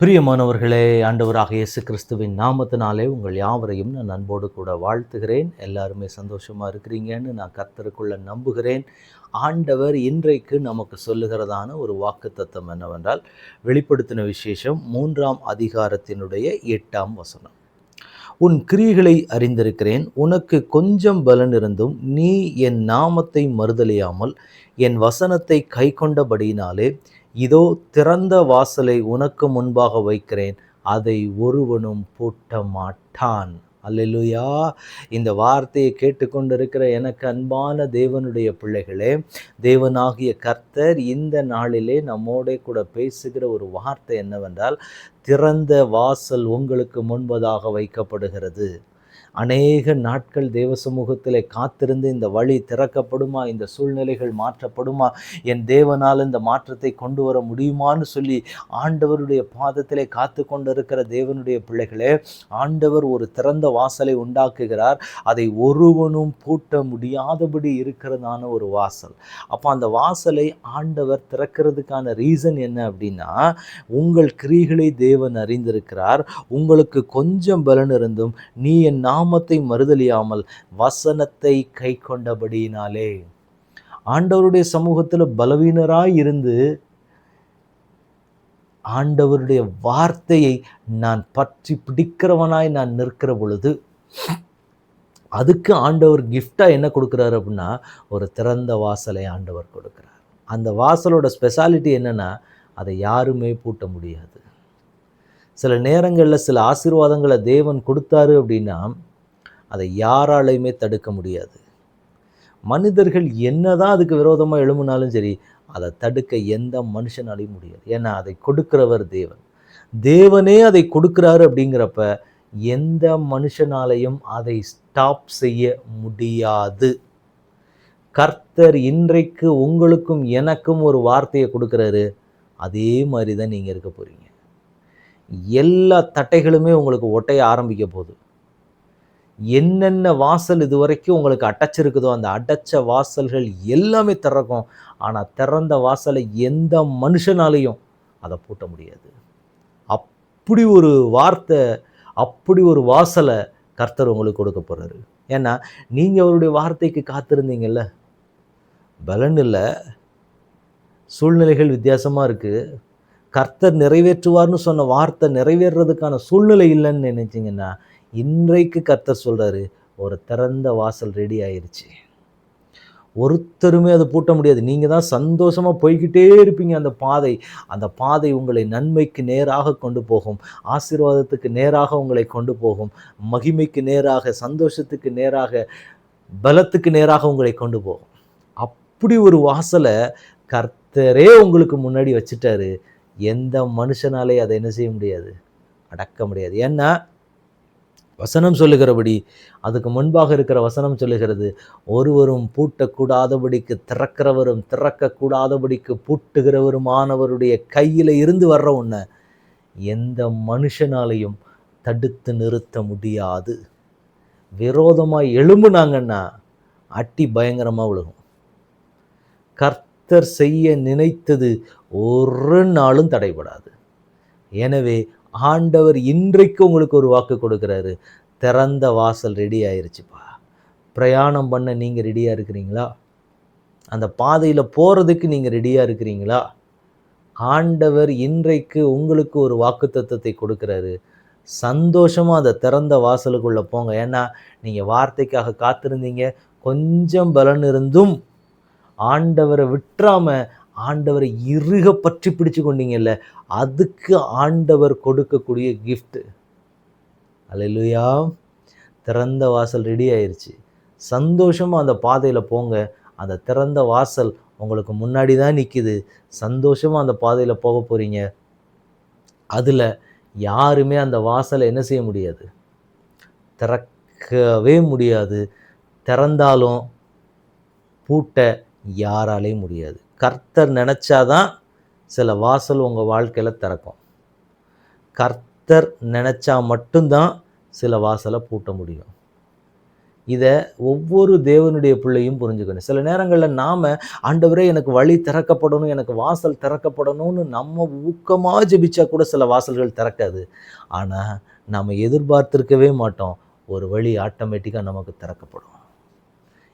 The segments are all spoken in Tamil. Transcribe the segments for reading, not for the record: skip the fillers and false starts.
பிரியமானவர்களே, ஆண்டவராக இயேசு கிறிஸ்துவின் நாமத்தினாலே உங்கள் யாவரையும் நான் அன்போடு கூட வாழ்த்துகிறேன். எல்லாருமே சந்தோஷமா இருக்கிறீங்கன்னு நான் கர்த்தருக்குள்ள நம்புகிறேன். ஆண்டவர் இன்றைக்கு நமக்கு சொல்லுகிறதான ஒரு வாக்குத்தத்தம் என்னவென்றால், வெளிப்படுத்தின விசேஷம் 3ஆம் அதிகாரத்தினுடைய 8ஆம் வசனம். உன் கிரியைகளை அறிந்திருக்கிறேன். உனக்கு கொஞ்சம் பலன் இருந்தும் நீ என் நாமத்தை மறுதலியாமல் என் வசனத்தை கைக்கொண்டபடியினாலே இதோ திறந்த வாசலை உனக்கு முன்பாக வைக்கிறேன், அதை ஒருவனும் பூட்ட மாட்டான். அல்லேலூயா! இந்த வார்த்தையை கேட்டுக்கொண்டிருக்கிற எனக்கு அன்பான தேவனுடைய பிள்ளைகளே, தேவனாகிய கர்த்தர் இந்த நாளிலே நம்மோடே கூட பேசுகிற ஒரு வார்த்தை என்னவென்றால், திறந்த வாசல் உங்களுக்கு முன்பதாக வைக்கப்படுகிறது. அநேக நாட்கள் தேவ சமூகத்திலே காத்திருந்து இந்த வழி திறக்கப்படுமா, இந்த சூழ்நிலைகள் மாற்றப்படுமா, என் தேவனால் இந்த மாற்றத்தை கொண்டு வர முடியுமான்னு சொல்லி ஆண்டவருடைய பாதத்திலே காத்து கொண்டிருக்கிற தேவனுடைய பிள்ளைகளே, ஆண்டவர் ஒரு திறந்த வாசலை உண்டாக்குகிறார். அதை ஒருவனும் பூட்ட முடியாதபடி இருக்கிறதான ஒரு வாசல். அப்போ அந்த வாசலை ஆண்டவர் திறக்கிறதுக்கான ரீசன் என்ன அப்படின்னா, உங்கள் கிரியைகளை தேவன் அறிந்திருக்கிறார். உங்களுக்கு கொஞ்சம் பலன் இருந்தும் நீ என் நாமத்தை மறுதலியாமல் வசனத்தை கை கொண்டபடியினாலே. ஆண்டவருடைய சமூகத்தில் பலவீனராய் இருந்து ஆண்டவருடைய வார்த்தையை நான் பற்றி பிடிக்கிறவனாய் நான் நிற்கிற பொழுது, அதுக்கு ஆண்டவர் கிஃப்டா என்ன கொடுக்கிறார் அப்படின்னா, ஒரு திறந்த வாசலை ஆண்டவர் கொடுக்கிறார். அந்த வாசலோட ஸ்பெஷாலிட்டி என்னன்னா, அதை யாருமே பூட்ட முடியாது. சில நேரங்களில் சில ஆசீர்வாதங்களை தேவன் கொடுத்தாரு அப்படின்னா, அதை யாராலையுமே தடுக்க முடியாது. மனிதர்கள் என்னதான் அதுக்கு விரோதமாக எழும்பினாலும் சரி, அதை தடுக்க எந்த மனுஷனாலையும் முடியாது. ஏன்னா அதை கொடுக்கிறவர் தேவன். தேவனே அதை கொடுக்கிறாரு அப்படிங்கிறப்ப எந்த மனுஷனாலையும் அதை ஸ்டாப் செய்ய முடியாது. கர்த்தர் இன்றைக்கு உங்களுக்கும் எனக்கும் ஒரு வார்த்தையை கொடுக்கிறாரு. அதே மாதிரி தான் நீங்கள் இருக்க போறீங்க. எல்லா தட்டைகளுமே உங்களுக்கு ஒட்டைய ஆரம்பிக்க போகுது. என்னென்ன வாசல் இதுவரைக்கும் உங்களுக்கு அடைச்சிருக்குதோ அந்த அடைச்ச வாசல்கள் எல்லாமே திறக்கும். ஆனால் திறந்த வாசலை எந்த மனுஷனாலையும் அதை பூட்ட முடியாது. அப்படி ஒரு வார்த்தை, அப்படி ஒரு வாசலை கர்த்தர் உங்களுக்கு கொடுக்க போறாரு. ஏன்னா நீங்கள் அவருடைய வார்த்தைக்கு காத்திருந்தீங்கல்ல. பலன் இல்லை, சூழ்நிலைகள் வித்தியாசமாக இருக்குது. கர்த்தர் நிறைவேற்றுவார்னு சொன்ன வார்த்தை நிறைவேறதுக்கான சூழ்நிலை இல்லைன்னு நினைச்சிங்கன்னா, இன்றைக்கு கர்த்தர் சொல்கிறாரு, ஒரு திறந்த வாசல் ரெடி ஆயிடுச்சு. ஒருத்தருமே அதை பூட்ட முடியாது. நீங்கள் தான் சந்தோஷமாக போய்கிட்டே இருப்பீங்க. அந்த பாதை உங்களை நன்மைக்கு நேராக கொண்டு போகும், ஆசீர்வாதத்துக்கு நேராக உங்களை கொண்டு போகும், மகிமைக்கு நேராக, சந்தோஷத்துக்கு நேராக, பலத்துக்கு நேராக உங்களை கொண்டு போகும். அப்படி ஒரு வாசலை கர்த்தரே உங்களுக்கு முன்னாடி வச்சுட்டாரு. எந்த மனுஷனாலே அதை என்ன செய்ய முடியாது, அடக்க முடியாது. ஏன்னா வசனம் சொல்லுகிறபடி, அதுக்கு முன்பாக இருக்கிற வசனம் சொல்லுகிறது, ஒருவரும் பூட்டக்கூடாதபடிக்கு திறக்கிறவரும் திறக்கக்கூடாதபடிக்கு பூட்டுகிறவருமானவருடைய கையில் இருந்து வர்ற ஒன்றை எந்த மனுஷனாலையும் தடுத்து நிறுத்த முடியாது. விரோதமாக எழும்புனாங்கன்னா அட்டி பயங்கரமாக விழுகும். கர்த்தர் செய்ய நினைத்தது ஒரு நாளும் தடைபடாது. எனவே ஆண்டவர் இன்றைக்கு உங்களுக்கு ஒரு வாக்கு கொடுக்குறாரு. திறந்த வாசல் ரெடி ஆயிருச்சுப்பா. பிரயாணம் பண்ண நீங்கள் ரெடியாக இருக்கிறீங்களா? அந்த பாதையில் போகிறதுக்கு நீங்கள் ரெடியாக இருக்கிறீங்களா? ஆண்டவர் இன்றைக்கு உங்களுக்கு ஒரு வாக்குத்தத்தத்தை கொடுக்குறாரு. சந்தோஷமாக அந்த திறந்த வாசலுக்குள்ளே போங்க. ஏன்னா நீங்கள் வார்த்தைக்காக காத்திருந்தீங்க. கொஞ்சம் பலன் இருந்தும் ஆண்டவரை விட்டுறாம ஆண்டவரை இறுக பற்றி பிடிச்சு கொண்டீங்கல்ல, அதுக்கு ஆண்டவர் கொடுக்கக்கூடிய கிஃப்ட். அல்லேலூயா! திறந்த வாசல் ரெடி ஆயிடுச்சு. சந்தோஷமாக அந்த பாதையில் போங்க. அந்த திறந்த வாசல் உங்களுக்கு முன்னாடி தான் நிற்கிது. சந்தோஷமாக அந்த பாதையில் போக போகிறீங்க. அதில் யாருமே அந்த வாசலை என்ன செய்ய முடியாது, திறக்கவே முடியாது. திறந்தாலும் பூட்ட யாராலையும் முடியாது. கர்த்தர் நினச்சாதான் சில வாசல் உங்கள் வாழ்க்கையில் திறக்கும். கர்த்தர் நினச்சா மட்டும்தான் சில வாசலை பூட்ட முடியும். இதை ஒவ்வொரு தேவனுடைய பிள்ளையும் புரிஞ்சுக்கணும். சில நேரங்களில் நாம் ஆண்டவரே எனக்கு வழி திறக்கப்படணும், எனக்கு வாசல் திறக்கப்படணும்னு நம்ம ஊக்கமாக ஜெபிச்சா கூட சில வாசல்கள் திறக்காது. ஆனால் நாம் எதிர்பார்த்திருக்கவே மாட்டோம், ஒரு வழி ஆட்டோமேட்டிக்காக நமக்கு திறக்கப்படும்.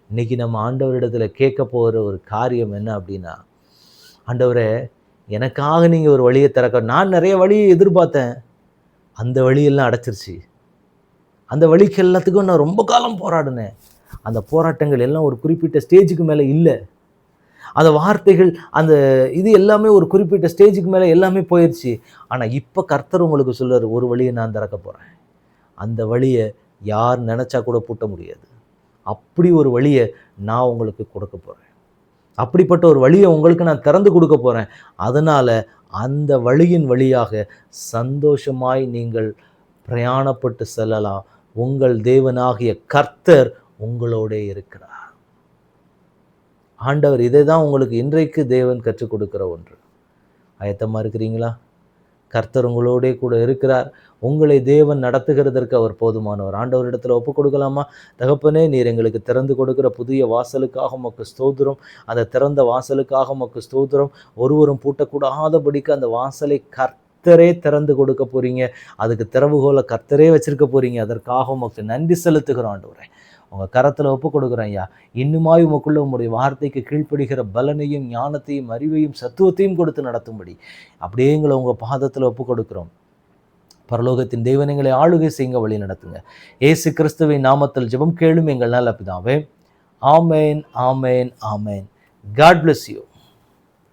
இன்றைக்கி நம்ம ஆண்டவரிடத்தில் கேட்க போகிற ஒரு காரியம் என்ன அப்படின்னா, ஆண்டவரே எனக்காக நீங்கள் ஒரு வழியை திறக்க. நான் நிறைய வழியை எதிர்பார்த்தேன், அந்த வழியெல்லாம் அடைச்சிருச்சு. அந்த வழிக்கு எல்லாத்துக்கும் நான் ரொம்ப காலம் போராடினேன். அந்த போராட்டங்கள் எல்லாம் ஒரு குறிப்பிட்ட ஸ்டேஜுக்கு மேலே இல்லை. அந்த வார்த்தைகள், அந்த இது எல்லாமே ஒரு குறிப்பிட்ட ஸ்டேஜுக்கு மேலே எல்லாமே போயிடுச்சு. ஆனால் இப்போ கர்த்தர் உங்களுக்கு சொல்றாரு, ஒரு வழியை நான் திறக்க போகிறேன். அந்த வழியை யார் நினச்சா கூட பூட்ட முடியாது. அப்படி ஒரு வழியை நான் உங்களுக்கு கொடுக்க போகிறேன். அப்படிப்பட்ட ஒரு வழியை உங்களுக்கு நான் திறந்து கொடுக்க போகிறேன். அதனால் அந்த வழியின் வழியாக சந்தோஷமாய் நீங்கள் பிரயாணப்பட்டு செல்லலாம். உங்கள் தேவனாகிய கர்த்தர் உங்களோட இருக்கிறார். ஆண்டவர் இதை தான் உங்களுக்கு இன்றைக்கு தேவன் கற்றுக் கொடுக்கிற ஒன்று. ஆயத்தமாக இருக்கிறீங்களா? கர்த்தர் உங்களோட கூட இருக்கிறார். உங்களை தேவன் நடத்துகிறதற்கு அவர் போதுமானவர். ஆண்டவரிடத்தில் ஒப்பு கொடுக்கலாமா? தகப்பனே, நீர் எங்களுக்கு திறந்து கொடுக்கிற புதிய வாசலுக்காக உமக்கு ஸ்தோத்திரம். அந்த திறந்த வாசலுக்காக உமக்கு ஸ்தோத்திரம். ஒருவரும் பூட்டக்கூடாதபடிக்கு அந்த வாசலை கர்த்தரே திறந்து கொடுக்க போறீங்க. அதுக்கு திறவுகோலை கர்த்தரே வச்சிருக்க போறீங்க. அதற்காக உமக்கு நன்றி செலுத்துகிறோம் ஆண்டவரே. உங்கள் கரத்தில் ஒப்பு கொடுக்குறேன் ஐயா. இன்னுமாய் உமக்குள்ள உங்களுடைய வார்த்தைக்கு கீழ்ப்படுகிற பலனையும் ஞானத்தையும் அறிவையும் சத்துவத்தையும் கொடுத்து நடத்தும்படி அப்படியே எங்களை உங்கள் பாதத்தில் ஒப்பு கொடுக்குறோம். பரலோகத்தின் தெய்வங்களை ஆளுகை செய்யுங்க, வழி நடத்துங்க. இயேசு கிறிஸ்துவின் நாமத்தில் ஜெபம் கேளும் எங்கள் நல்ல பிதாவே. ஆமேன், ஆமேன், ஆமேன். God bless you.